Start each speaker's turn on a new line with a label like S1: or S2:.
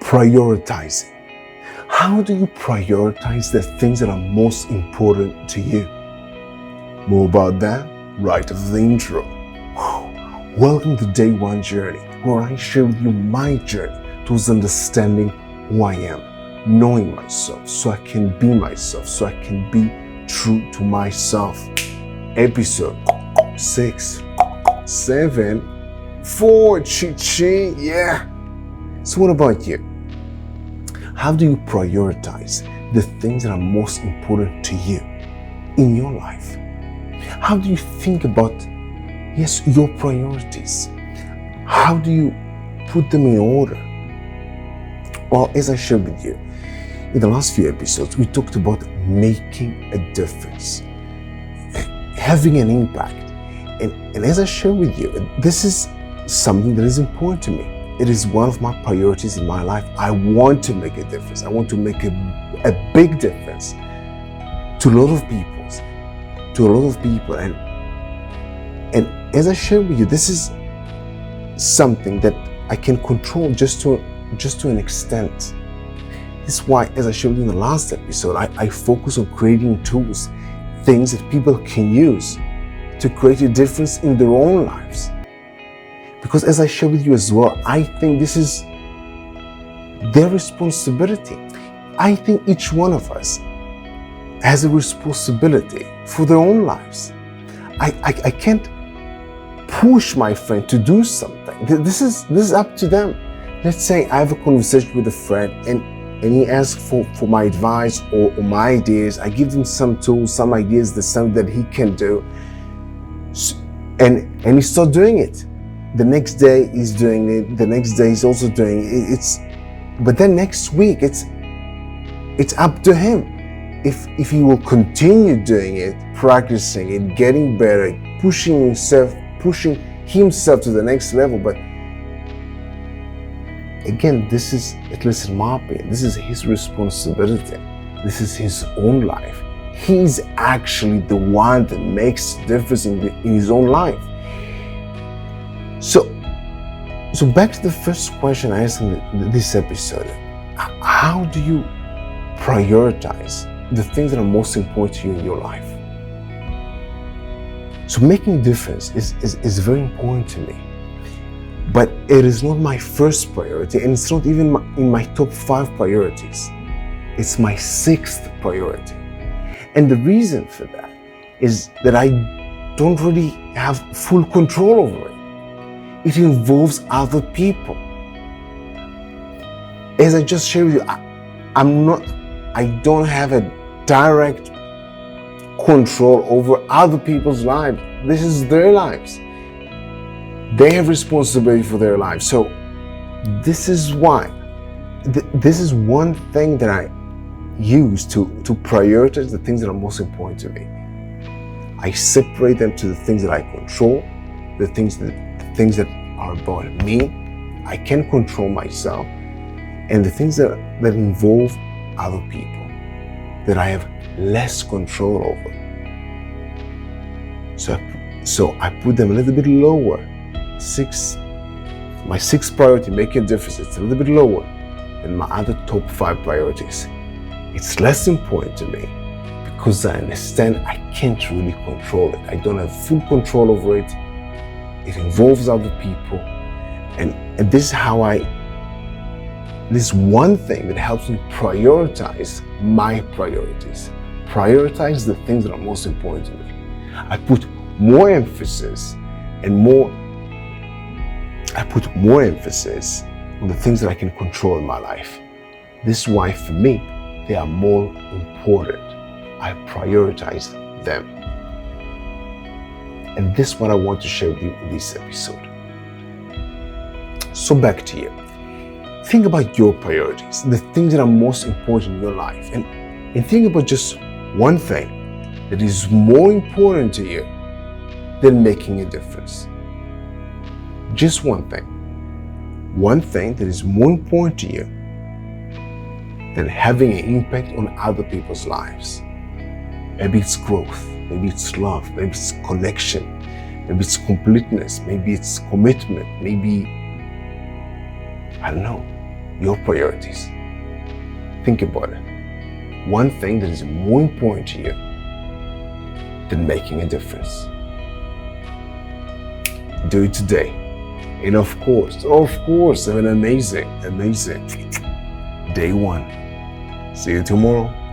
S1: Prioritizing. How do you prioritize the things that are most important to you? More about that right after the intro. Welcome to Day One Journey, where I share with you my journey towards understanding who I am, knowing myself so I can be myself, so I can be true to myself. Episode 6, 7, 4, chi-chi, yeah. So what about you? How do you prioritize the things that are most important to you in your life? How do you think about, your priorities? How do you put them in order? Well, as I shared with you in the last few episodes, we talked about making a difference, having an impact. And as I shared with you, this is something that is important to me. It is one of my priorities in my life. I want to make a difference. I want to make a big difference to a lot of people. And as I shared with you, this is something that I can control just to an extent. This is why, as I showed you in the last episode, I focus on creating tools, things that people can use to create a difference in their own lives. Because as I share with you as well, I think this is their responsibility. I think each one of us has a responsibility for their own lives. I can't push my friend to do something. This is up to them. Let's say I have a conversation with a friend and he asks for my advice or my ideas. I give him some tools, some ideas, there's something that he can do. And he starts doing it. The next day he's doing it. The next day he's also doing it. But then next week it's up to him. If he will continue doing it, practicing it, getting better, pushing himself to the next level. But again, this is, at least in my opinion, this is his responsibility. This is his own life. He's actually the one that makes a difference in his own life. So back to the first question I asked in this episode. How do you prioritize the things that are most important to you in your life? So making a difference is very important to me. But it is not my first priority, and it's not even in my top 5 priorities. It's my 6th priority. And the reason for that is that I don't really have full control over it. It involves other people. As I just shared with you, I don't have a direct control over other people's lives. This is their lives. They have responsibility for their lives. So this is why, this is one thing that I use to prioritize the things that are most important to me. I separate them to the things that I control, the things that are about me. I can control myself, and the things that involve other people that I have less control over. So I put them a little bit lower. My 6th priority, making a difference, it's a little bit lower than my other top 5 priorities. It's less important to me because I understand I can't really control it. I don't have full control over it. It involves other people. And this is one thing that helps me prioritize my priorities. Prioritize the things that are most important to me. I put more emphasis on the things that I can control in my life. This is why, for me, they are more important. I prioritize them. And this is what I want to share with you in this episode. So back to you. Think about your priorities, the things that are most important in your life, and think about just one thing that is more important to you than making a difference. Just one thing. One thing that is more important to you than having an impact on other people's lives. Maybe it's growth, maybe it's love, maybe it's connection, maybe it's completeness, maybe it's commitment, maybe, I don't know. your priorities. Think about it. One thing that is more important to you than making a difference. Do it today. And of course, have an amazing day one. See you tomorrow.